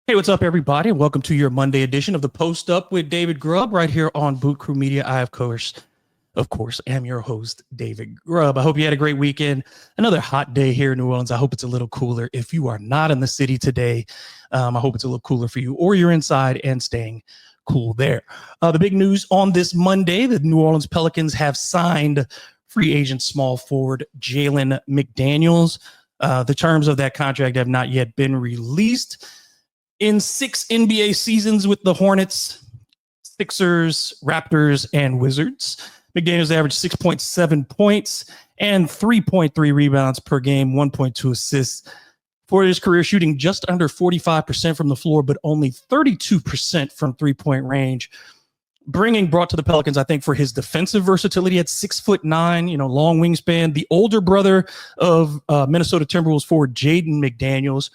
Hey, what's up, everybody? Welcome to your Monday edition of the Post Up with David Grubb right here on Boot Crew Media. I, of course, am your host, David Grubb. I hope you had a great weekend. Another hot day here in New Orleans. I hope it's a little cooler. If you are not in the city today, I hope it's a little cooler for you, or you're inside and staying cool there. The big news on this Monday, the New Orleans Pelicans have signed free agent small forward Jalen McDaniels. The terms of that contract have not yet been released. In 6 NBA seasons with the Hornets, Sixers, Raptors, and Wizards, McDaniels averaged 6.7 points and 3.3 rebounds per game, 1.2 assists for his career, shooting just under 45% from the floor, but only 32% from three-point range. Brought to the Pelicans, I think, for his defensive versatility at 6'9", long wingspan. The older brother of Minnesota Timberwolves forward Jaylen McDaniels.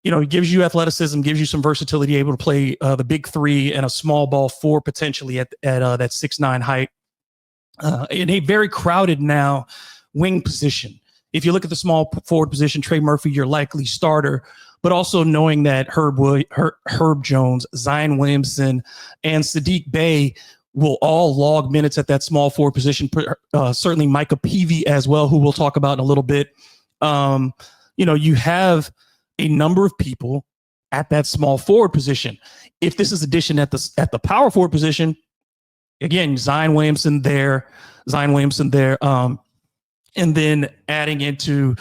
He gives you athleticism, gives you some versatility, able to play the big three and a small ball four potentially at that 6'9" height. In a very crowded now wing position. If you look at the small forward position, Trey Murphy, your likely starter, but also knowing that Herb Jones, Zion Williamson, and Saddiq Bey will all log minutes at that small forward position. Certainly Micah Peavy as well, who we'll talk about in a little bit. You have a number of people at that small forward position. If this is addition at the power forward position, again, Zion Williamson there, and then adding into,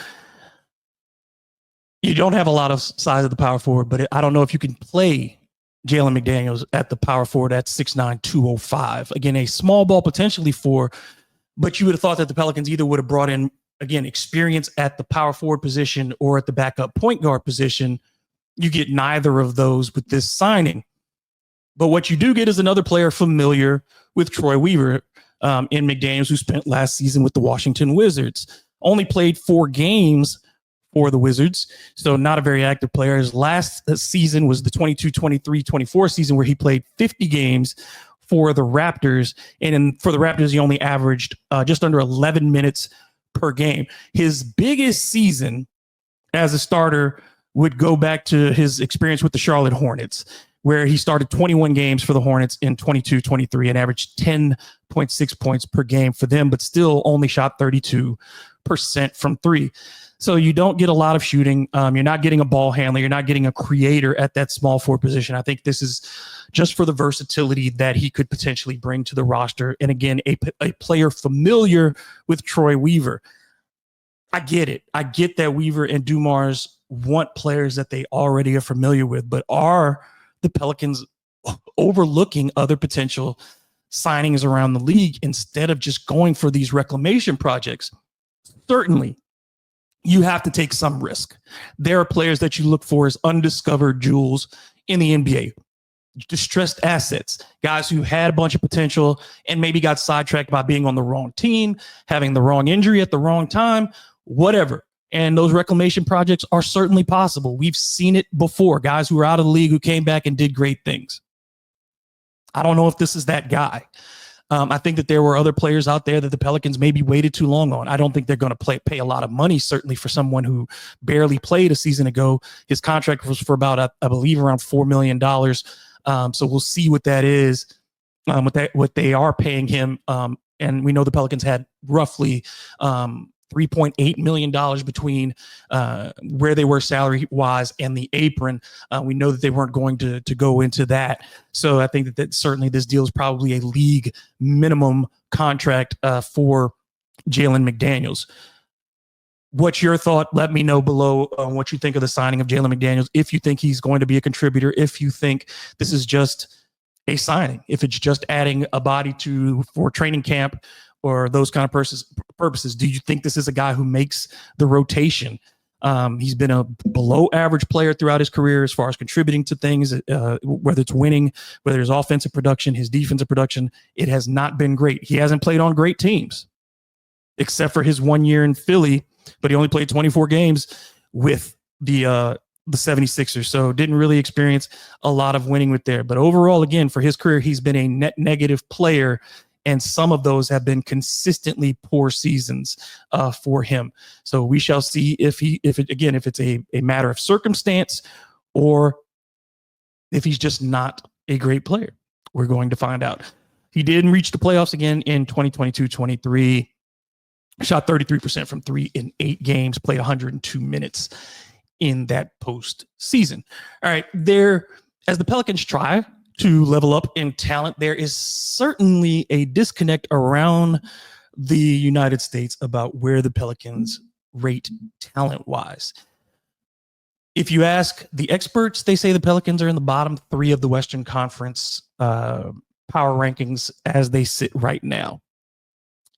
you don't have a lot of size at the power forward, but I don't know if you can play Jalen McDaniels at the power forward at 6'9", 205. Again, a small ball potentially but you would have thought that the Pelicans either would have brought in, again, experience at the power forward position or at the backup point guard position. You get neither of those with this signing. But what you do get is another player familiar with Troy Weaver in McDaniels, who spent last season with the Washington Wizards. Only played 4 games for the Wizards, so not a very active player. His last season was the 22-23-24 season, where he played 50 games for the Raptors. And for the Raptors, he only averaged just under 11 minutes per game. His biggest season as a starter would go back to his experience with the Charlotte Hornets, where he started 21 games for the Hornets in 22-23 and averaged 10.6 points per game for them, but still only shot 32% from three. So you don't get a lot of shooting. You're not getting a ball handler. You're not getting a creator at that small forward position. I think this is just for the versatility that he could potentially bring to the roster. And again, a player familiar with Troy Weaver. I get it. I get that Weaver and Dumars want players that they already are familiar with, but are the Pelicans overlooking other potential signings around the league instead of just going for these reclamation projects? Certainly, you have to take some risk. There are players that you look for as undiscovered jewels in the NBA. Distressed assets, guys who had a bunch of potential and maybe got sidetracked by being on the wrong team, having the wrong injury at the wrong time, whatever. And those reclamation projects are certainly possible. We've seen it before. Guys who were out of the league who came back and did great things. I don't know if this is that guy. I think that there were other players out there that the Pelicans maybe waited too long on. I don't think they're going to pay a lot of money, certainly for someone who barely played a season ago. His contract was for about, I believe, around $4 million. So we'll see what that is, what they are paying him. And we know the Pelicans had roughly $3.8 million between where they were salary-wise and the apron. We know that they weren't going to go into that. So I think that certainly this deal is probably a league minimum contract for Jalen McDaniels. What's your thought? Let me know below on what you think of the signing of Jalen McDaniels. If you think he's going to be a contributor, if you think this is just a signing, if it's just adding a body for training camp or those kind of purposes. Do you think this is a guy who makes the rotation? He's been a below average player throughout his career as far as contributing to things, whether it's winning, whether it's offensive production, his defensive production. It has not been great. He hasn't played on great teams, except for his 1 year in Philly, but he only played 24 games with the 76ers, so didn't really experience a lot of winning with there. But overall, again, for his career, he's been a net negative player, and some of those have been consistently poor seasons for him. So we shall see if it's a matter of circumstance or if he's just not a great player? We're going to find out. He did reach the playoffs again in 2022-23. Shot 33% from 3 in 8 games, played 102 minutes in that postseason. All right, as the Pelicans try to level up in talent, there is certainly a disconnect around the United States about where the Pelicans rate talent-wise. If you ask the experts, they say the Pelicans are in the bottom 3 of the Western Conference power rankings as they sit right now.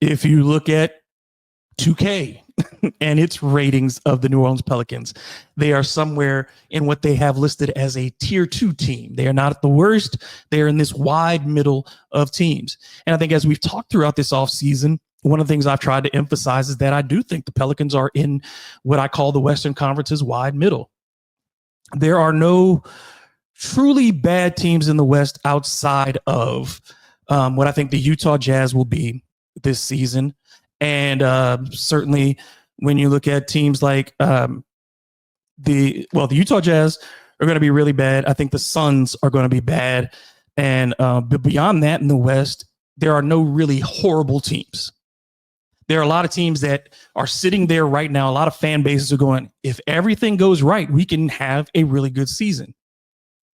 If you look at 2K and its ratings of the New Orleans Pelicans, they are somewhere in what they have listed as a tier 2 team. They are not at the worst. They're in this wide middle of teams. And I think as we've talked throughout this offseason, one of the things I've tried to emphasize is that I do think the Pelicans are in what I call the Western Conference's wide middle. There are no truly bad teams in the West outside of what I think the Utah Jazz will be this season. And certainly when you look at teams like the Utah Jazz are going to be really bad. I think the Suns are going to be bad. And but beyond that, in the West, there are no really horrible teams. There are a lot of teams that are sitting there right now. A lot of fan bases are going, if everything goes right, we can have a really good season.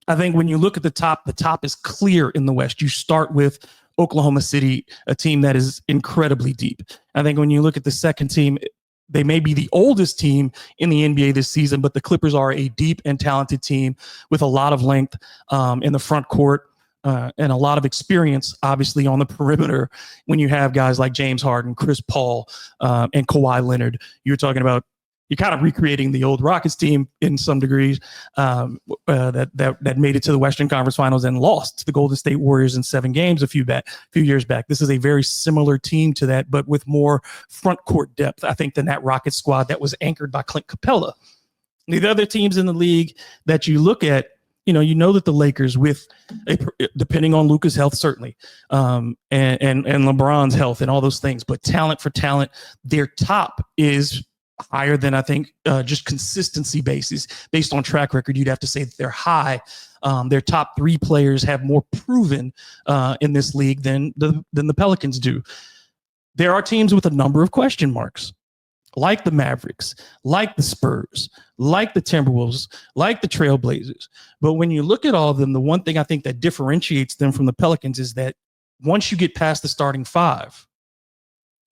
I think when you look at the top is clear in the West. You start with Oklahoma City, a team that is incredibly deep. I think when you look at the second team, they may be the oldest team in the NBA this season, but the Clippers are a deep and talented team with a lot of length in the front court. And a lot of experience, obviously, on the perimeter when you have guys like James Harden, Chris Paul, and Kawhi Leonard. You're talking about, you're kind of recreating the old Rockets team in some degrees that made it to the Western Conference Finals and lost to the Golden State Warriors in 7 games a few years back. This is a very similar team to that, but with more front court depth, I think, than that Rockets squad that was anchored by Clint Capella. The other teams in the league that you look at, you know that the Lakers, depending on Luka's health, certainly, and LeBron's health and all those things, but talent for talent, their top is higher than I think just consistency basis. Based on track record, you'd have to say that they're high. Their top 3 players have more proven in this league than the Pelicans do. There are teams with a number of question marks, like the Mavericks, like the Spurs, like the Timberwolves, like the Trailblazers. But when you look at all of them, the one thing I think that differentiates them from the Pelicans is that once you get past the starting 5,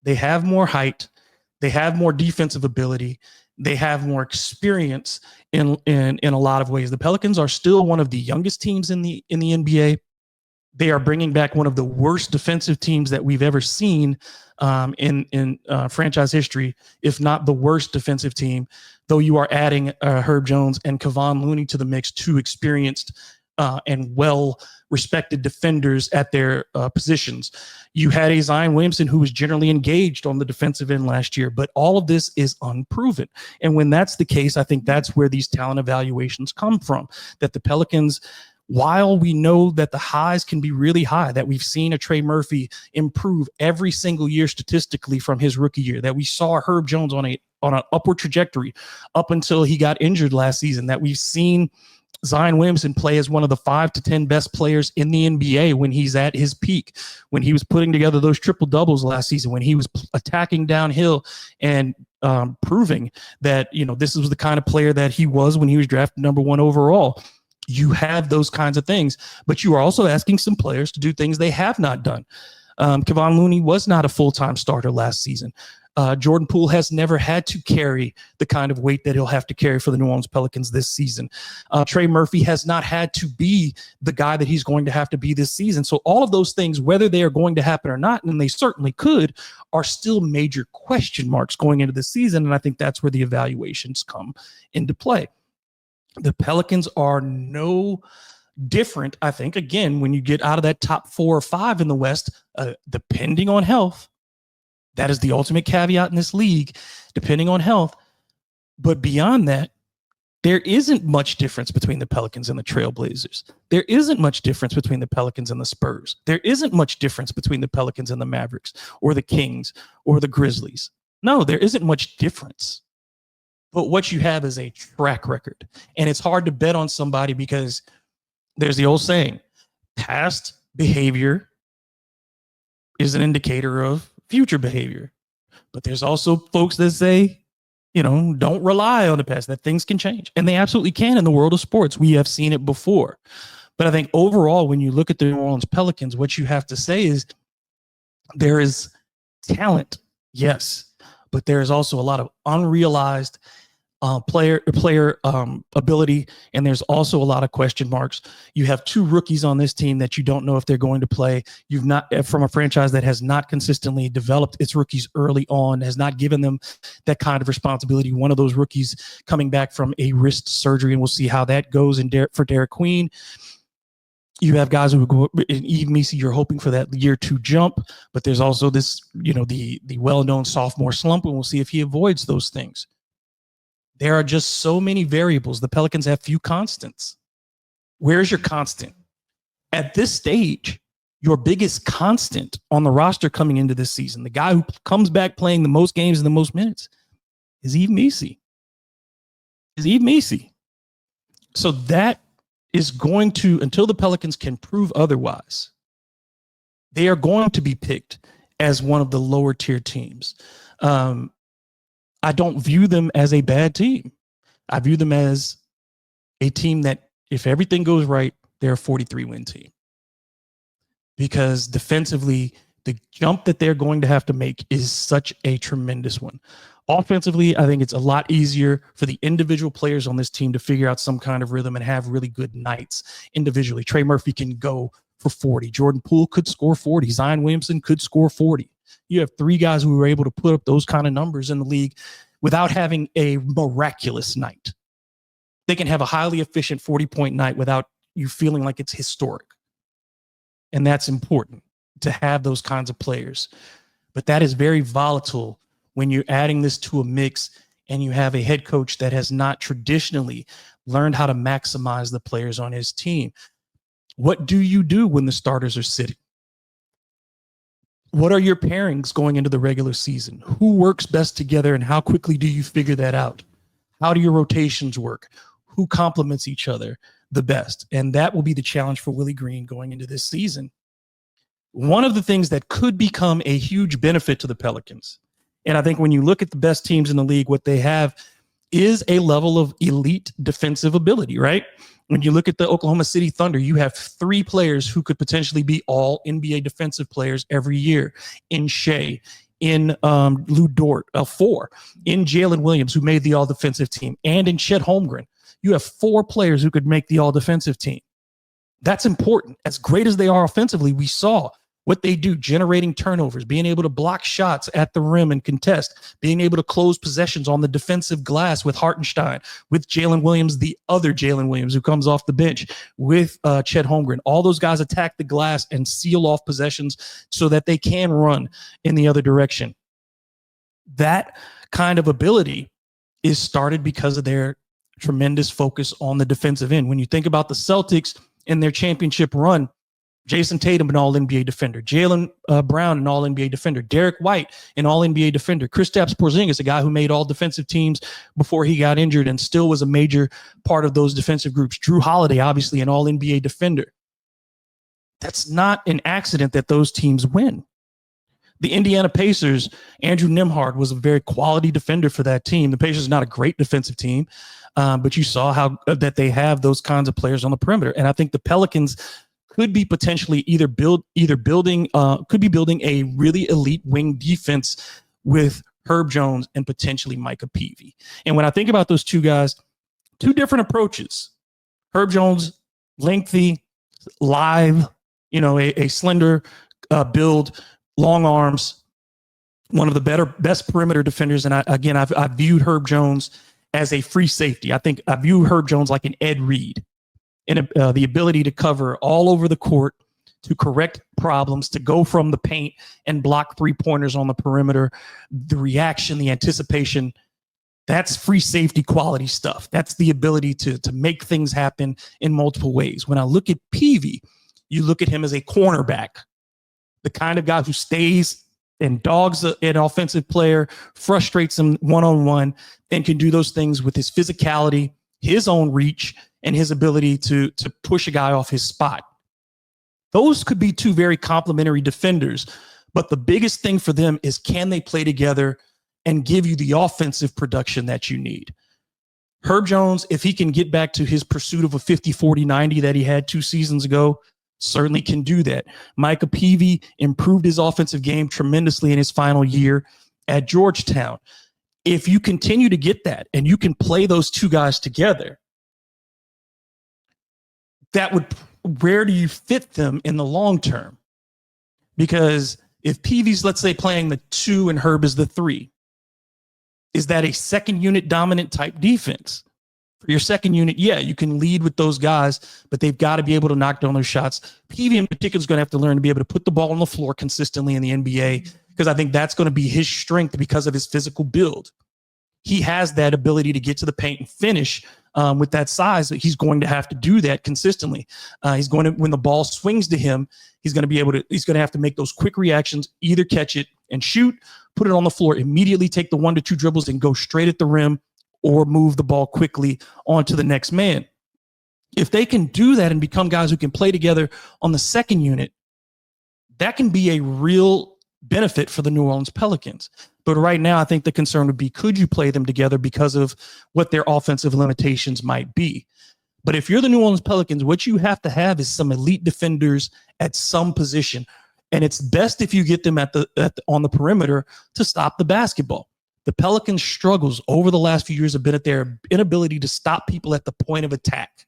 they have more height, they have more defensive ability, they have more experience in a lot of ways. The Pelicans are still one of the youngest teams in the NBA. They are bringing back one of the worst defensive teams that we've ever seen in franchise history, if not the worst defensive team, though you are adding Herb Jones and Kevon Looney to the mix, 2 experienced and well-respected defenders at their positions. You had a Zion Williamson who was generally engaged on the defensive end last year, but all of this is unproven. And when that's the case, I think that's where these talent evaluations come from, that the Pelicans, while we know that the highs can be really high, that we've seen a Trey Murphy improve every single year statistically from his rookie year, that we saw Herb Jones on an upward trajectory up until he got injured last season, that we've seen Zion Williamson play as one of the 5 to 10 best players in the NBA when he's at his peak, when he was putting together those triple doubles last season, when he was attacking downhill and proving that, this was the kind of player that he was when he was drafted number 1 overall. You have those kinds of things, but you are also asking some players to do things they have not done. Kevon Looney was not a full-time starter last season. Jordan Poole has never had to carry the kind of weight that he'll have to carry for the New Orleans Pelicans this season. Trey Murphy has not had to be the guy that he's going to have to be this season. So all of those things, whether they are going to happen or not, and they certainly could, are still major question marks going into the season. And I think that's where the evaluations come into play. The Pelicans are no different, I think, again, when you get out of that top 4 or 5 in the West, depending on health. That is the ultimate caveat in this league, depending on health. But beyond that, there isn't much difference between the Pelicans and the Trailblazers. There isn't much difference between the Pelicans and the Spurs. There isn't much difference between the Pelicans and the Mavericks or the Kings or the Grizzlies. No, there isn't much difference. But what you have is a track record. And it's hard to bet on somebody because there's the old saying, past behavior is an indicator of future behavior. But there's also folks that say, don't rely on the past, that things can change. And they absolutely can in the world of sports. We have seen it before. But I think overall, when you look at the New Orleans Pelicans, what you have to say is there is talent, yes, but there is also a lot of unrealized player ability, and there's also a lot of question marks. You have two rookies on this team that you don't know if they're going to play. You've not, from a franchise that has not consistently developed its rookies early on, has not given them that kind of responsibility. One of those rookies coming back from a wrist surgery, and we'll see how that goes for Derek Queen. You have guys who go in Yves Missi, you're hoping for that year 2 jump, but there's also this, the well-known sophomore slump, and we'll see if he avoids those things. There are just so many variables. The Pelicans have few constants. Where's your constant? At this stage, your biggest constant on the roster coming into this season, the guy who comes back playing the most games and the most minutes, is Yves Missi. So that is going to, until the Pelicans can prove otherwise, they are going to be picked as one of the lower tier teams. I don't view them as a bad team. I view them as a team that, if everything goes right, they're a 43-win team. Because defensively, the jump that they're going to have to make is such a tremendous one. Offensively, I think it's a lot easier for the individual players on this team to figure out some kind of rhythm and have really good nights individually. Trey Murphy can go for 40. Jordan Poole could score 40. Zion Williamson could score 40. You have 3 guys who were able to put up those kind of numbers in the league without having a miraculous night. They can have a highly efficient 40-point night without you feeling like it's historic. And that's important, to have those kinds of players. But that is very volatile when you're adding this to a mix and you have a head coach that has not traditionally learned how to maximize the players on his team. What do you do when the starters are sitting? What are your pairings going into the regular season? Who works best together, and how quickly do you figure that out? How do your rotations work? Who complements each other the best? And that will be the challenge for Willie Green going into this season. One of the things that could become a huge benefit to the Pelicans, and I think when you look at the best teams in the league, what they have is a level of elite defensive ability, right? When you look at the Oklahoma City Thunder, you have 3 players who could potentially be all NBA defensive players every year. In Shea, in Lou Dort, 4, in Jalen Williams, who made the all-defensive team, and in Chet Holmgren. You have 4 players who could make the all-defensive team. That's important. As great as they are offensively, we saw what they do, generating turnovers, being able to block shots at the rim and contest, being able to close possessions on the defensive glass with Hartenstein, with Jalen Williams, the other Jalen Williams who comes off the bench, with Chet Holmgren. All those guys attack the glass and seal off possessions so that they can run in the other direction. That kind of ability is started because of their tremendous focus on the defensive end. When you think about the Celtics in their championship run, Jason Tatum, an all-NBA defender. Jaylen Brown, an all-NBA defender. Derek White, an all-NBA defender. Kristaps Porzingis, a guy who made all defensive teams before he got injured and still was a major part of those defensive groups. Drew Holiday, obviously an all-NBA defender. That's not an accident that those teams win. The Indiana Pacers, Andrew Nembhard was a very quality defender for that team. The Pacers are not a great defensive team, but you saw how that they have those kinds of players on the perimeter. And I think the Pelicans could be potentially building a really elite wing defense with Herb Jones and potentially Micah Peavy. And when I think about those 2 guys, 2 different approaches. Herb Jones, lengthy, live, a slender build, long arms, one of the best perimeter defenders. And I've viewed Herb Jones as a free safety. I think I view Herb Jones like an Ed Reed. And the ability to cover all over the court, to correct problems, to go from the paint and block 3-pointers on the perimeter, the reaction, the anticipation, that's free safety quality stuff. That's the ability to make things happen in multiple ways. When I look at Peavy, you look at him as a cornerback, the kind of guy who stays and dogs an offensive player, frustrates him one-on-one, and can do those things with his physicality, his own reach, and his ability to push a guy off his spot. Those could be two very complementary defenders. But the biggest thing for them is, can they play together and give you the offensive production that you need? Herb Jones, if he can get back to his pursuit of a 50-40-90 that he had 2 seasons ago, certainly can do that. Micah Peavy improved his offensive game tremendously in his final year at Georgetown. If you continue to get that and you can play those two guys together, where do you fit them in the long term? Because if Peavy's, let's say, playing the 2 and Herb is the 3, is that a second unit dominant type defense? For your second unit, yeah, you can lead with those guys, but they've got to be able to knock down those shots. Peavy in particular is going to have to learn to be able to put the ball on the floor consistently in the NBA, because I think that's going to be his strength because of his physical build. He has that ability to get to the paint and finish with that size. He's going to have to do that consistently. He's going to, when the ball swings to him, he's going to have to make those quick reactions, either catch it and shoot, put it on the floor, immediately take the 1 to 2 dribbles and go straight at the rim, or move the ball quickly onto the next man. If they can do that and become guys who can play together on the second unit, that can be a real benefit for the New Orleans Pelicans. But right now, I think the concern would be, could you play them together because of what their offensive limitations might be? But if you're the New Orleans Pelicans, what you have to have is some elite defenders at some position. And it's best if you get them on the perimeter to stop the basketball. The Pelicans' struggles over the last few years have been at their inability to stop people at the point of attack,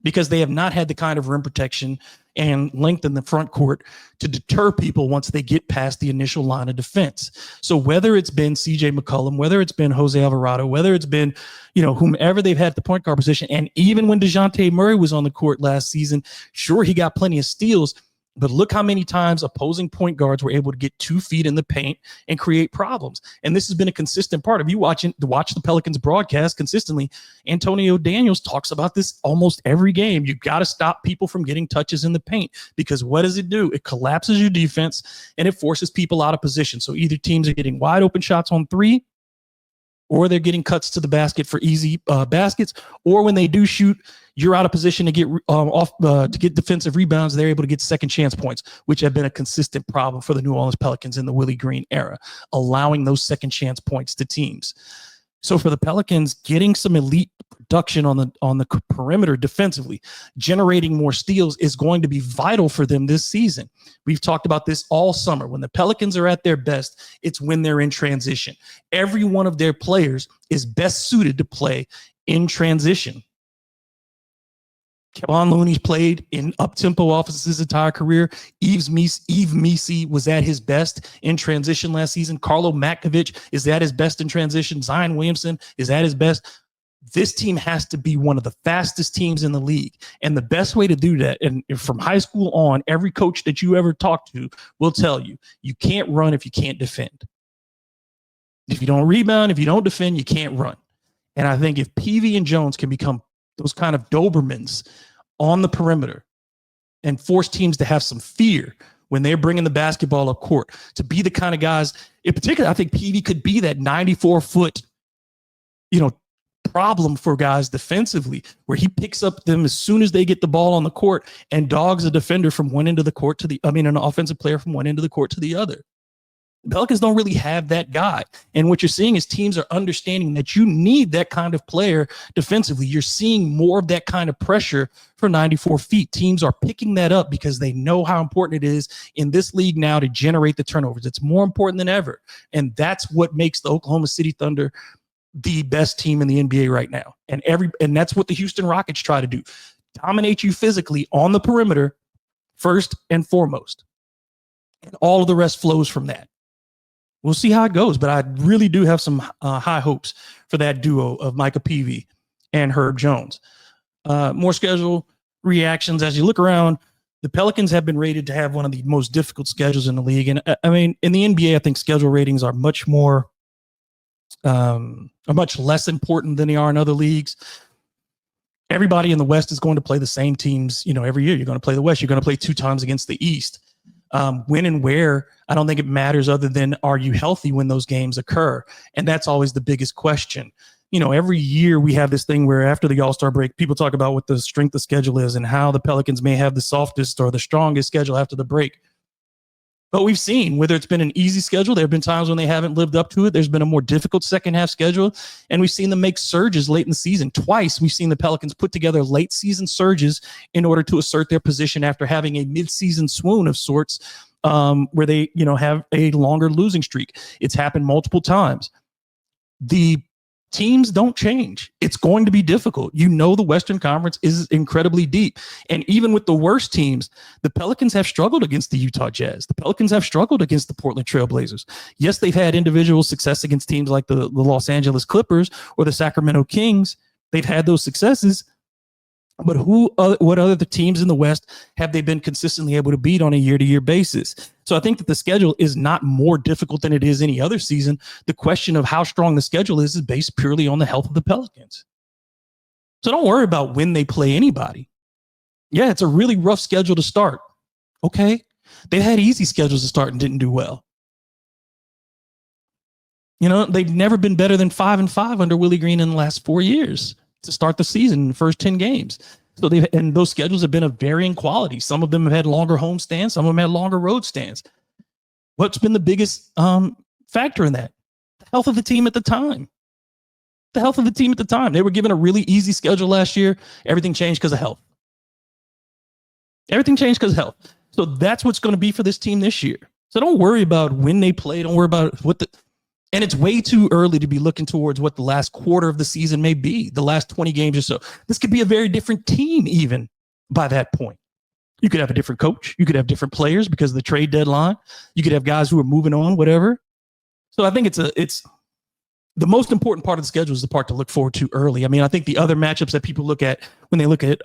because they have not had the kind of rim protection and length in the front court to deter people once they get past the initial line of defense. So whether it's been CJ McCollum, whether it's been Jose Alvarado, whether it's been, whomever they've had at the point guard position, and even when DeJounte Murray was on the court last season, sure, he got plenty of steals, but look how many times opposing point guards were able to get 2 feet in the paint and create problems. And this has been a consistent part of you watch the Pelicans broadcast consistently. Antonio Daniels talks about this almost every game. You've got to stop people from getting touches in the paint, because what does it do? It collapses your defense and it forces people out of position. So either teams are getting wide open shots on 3, or they're getting cuts to the basket for easy baskets, or when they do shoot, you're out of position to get to get defensive rebounds. They're able to get second chance points, which have been a consistent problem for the New Orleans Pelicans in the Willie Green era, allowing those second chance points to teams. So for the Pelicans, getting some elite production on the perimeter defensively, generating more steals is going to be vital for them this season. We've talked about this all summer. When the Pelicans are at their best, it's when they're in transition. Every one of their players is best suited to play in transition. Kevon Looney's played in up-tempo offenses his entire career. Yves Missi was at his best in transition last season. Carlo Matkovic is at his best in transition. Zion Williamson is at his best. This team has to be one of the fastest teams in the league. And the best way to do that, and from high school on, every coach that you ever talk to will tell you, you can't run if you can't defend. If you don't rebound, if you don't defend, you can't run. And I think if Peavy and Jones can become those kind of Dobermans on the perimeter and force teams to have some fear when they're bringing the basketball up court, to be the kind of guys, in particular, I think Peavy could be that 94-foot, problem for guys defensively, where he picks up them as soon as they get the ball on the court and dogs a defender from one end of the court to an offensive player from one end of the court to the other. The Pelicans don't really have that guy. And what you're seeing is teams are understanding that you need that kind of player defensively. You're seeing more of that kind of pressure for 94 feet. Teams are picking that up because they know how important it is in this league now to generate the turnovers. It's more important than ever. And that's what makes the Oklahoma City Thunder the best team in the NBA right now. And that's what the Houston Rockets try to do. Dominate you physically on the perimeter first and foremost. And all of the rest flows from that. We'll see how it goes, but I really do have some high hopes for that duo of Micah Peavy and Herb Jones. More schedule reactions. As you look around, the Pelicans have been rated to have one of the most difficult schedules in the league. And I mean, in the NBA, I think schedule ratings are much less important than they are in other leagues. Everybody in the West is going to play the same teams, every year. You're going to play the West. You're going to play 2 times against the East. When and where, I don't think it matters, other than, are you healthy when those games occur? And that's always the biggest question. every year we have this thing where after the All-Star break, people talk about what the strength of schedule is and how the Pelicans may have the softest or the strongest schedule after the break. But we've seen whether it's been an easy schedule, there have been times when they haven't lived up to it. There's been a more difficult second half schedule, and we've seen them make surges late in the season. Twice we've seen the Pelicans put together late season surges in order to assert their position after having a mid-season swoon of sorts, where they, have a longer losing streak. It's happened multiple times. The teams don't change. It's going to be difficult. The Western Conference is incredibly deep. And even with the worst teams, the Pelicans have struggled against the Utah Jazz. The Pelicans have struggled against the Portland Trail Blazers. Yes, they've had individual success against teams like the Los Angeles Clippers or the Sacramento Kings. They've had those successes. But what other teams in the West have they been consistently able to beat on a year-to-year basis? So I think that the schedule is not more difficult than it is any other season. The question of how strong the schedule is based purely on the health of the Pelicans. So don't worry about when they play anybody. Yeah, it's a really rough schedule to start. Okay. They've had easy schedules to start and didn't do well. They've never been better than 5-5 under Willie Green in the last 4 years to start the season in the first 10 games. So and those schedules have been of varying quality. Some of them have had longer home stands. Some of them had longer road stands. What's been the biggest factor in that? The health of the team at the time. The health of the team at the time. They were given a really easy schedule last year. Everything changed because of health. Everything changed because of health. So that's what's going to be for this team this year. So don't worry about when they play. Don't worry about and it's way too early to be looking towards what the last quarter of the season may be, the last 20 games or so. This could be a very different team even by that point. You could have a different coach. You could have different players because of the trade deadline. You could have guys who are moving on, whatever. So I think it's the most important part of the schedule is the part to look forward to early. I mean, I think the other matchups that people look at when they look at,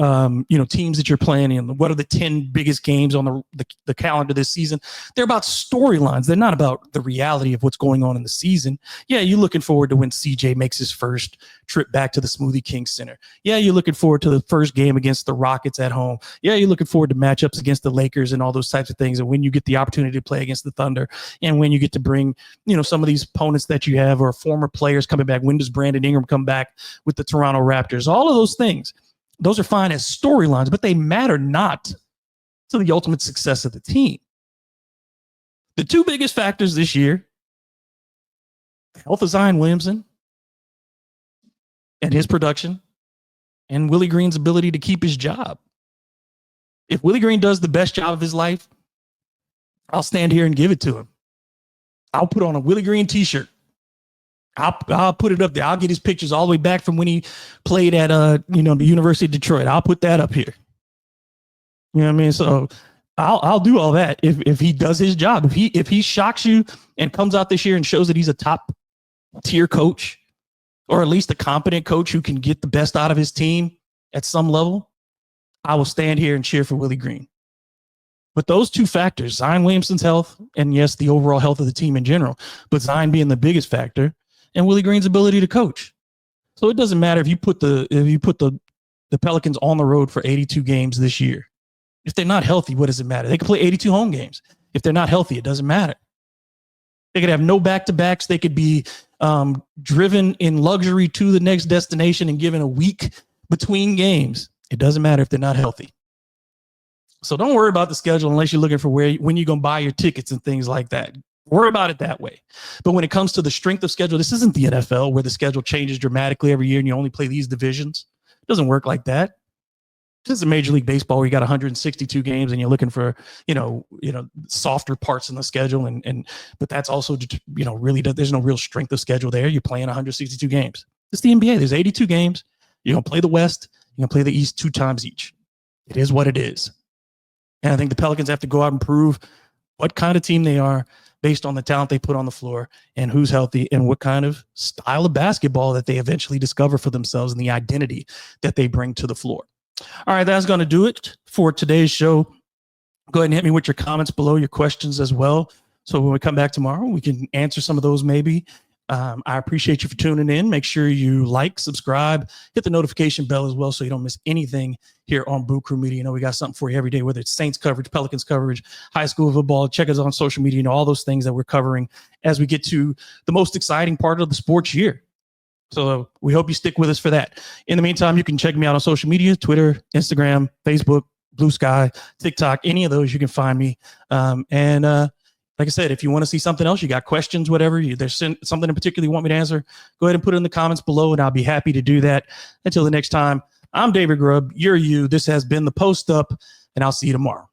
teams that you're playing in, what are the 10 biggest games on the calendar this season? They're about storylines. They're not about the reality of what's going on in the season. Yeah, you're looking forward to when CJ makes his first trip back to the Smoothie King Center. Yeah, you're looking forward to the first game against the Rockets at home. Yeah, you're looking forward to matchups against the Lakers and all those types of things. And when you get the opportunity to play against the Thunder and when you get to bring, some of these opponents that you have or former players coming back. When does Brandon Ingram come back with the Toronto Raptors? All of those things. Those are fine as storylines, but they matter not to the ultimate success of the team. The two biggest factors this year, health of Zion Williamson and his production, and Willie Green's ability to keep his job. If Willie Green does the best job of his life, I'll stand here and give it to him. I'll put on a Willie Green t-shirt. I'll put it up there. I'll get his pictures all the way back from when he played at the University of Detroit. I'll put that up here. You know what I mean? So I'll do all that if he does his job. If he shocks you and comes out this year and shows that he's a top tier coach, or at least a competent coach who can get the best out of his team at some level, I will stand here and cheer for Willie Green. But those two factors, Zion Williamson's health and yes, the overall health of the team in general, but Zion being the biggest factor, and Willie Green's ability to coach. So it doesn't matter if you put the Pelicans on the road for 82 games this year. If they're not healthy, what does it matter? They can play 82 home games. If they're not healthy, it doesn't matter. They could have no back-to-backs. They could be driven in luxury to the next destination and given a week between games. It doesn't matter if they're not healthy. So don't worry about the schedule unless you're looking for when you're going to buy your tickets and things like that. Worry about it that way. But when it comes to the strength of schedule, this isn't the NFL where the schedule changes dramatically every year and you only play these divisions. It doesn't work like that. This is Major League Baseball where you got 162 games and you're looking for, softer parts in the schedule. But that's also, really, there's no real strength of schedule there. You're playing 162 games. It's the NBA. There's 82 games. You're going to play the West. You're going to play the East 2 times each. It is what it is. And I think the Pelicans have to go out and prove what kind of team they are based on the talent they put on the floor and who's healthy and what kind of style of basketball that they eventually discover for themselves and the identity that they bring to the floor. All right, that's going to do it for today's show. Go ahead and hit me with your comments below, your questions as well. So when we come back tomorrow, we can answer some of those maybe. I appreciate you for tuning in. Make sure you like, subscribe, hit the notification bell as well so you don't miss anything here on Boo Crew Media. We got something for you every day, whether it's Saints coverage, Pelicans coverage, high school football. Check us on social media, all those things that we're covering as we get to the most exciting part of the sports year. So we hope you stick with us for that. In the meantime, you can check me out on social media, Twitter, Instagram, Facebook, Blue Sky, TikTok, any of those, you can find me. Like I said, if you want to see something else, you got questions, whatever, there's something in particular you want me to answer, go ahead and put it in the comments below, and I'll be happy to do that. Until the next time, I'm David Grubb. You're you. This has been The Post Up, and I'll see you tomorrow.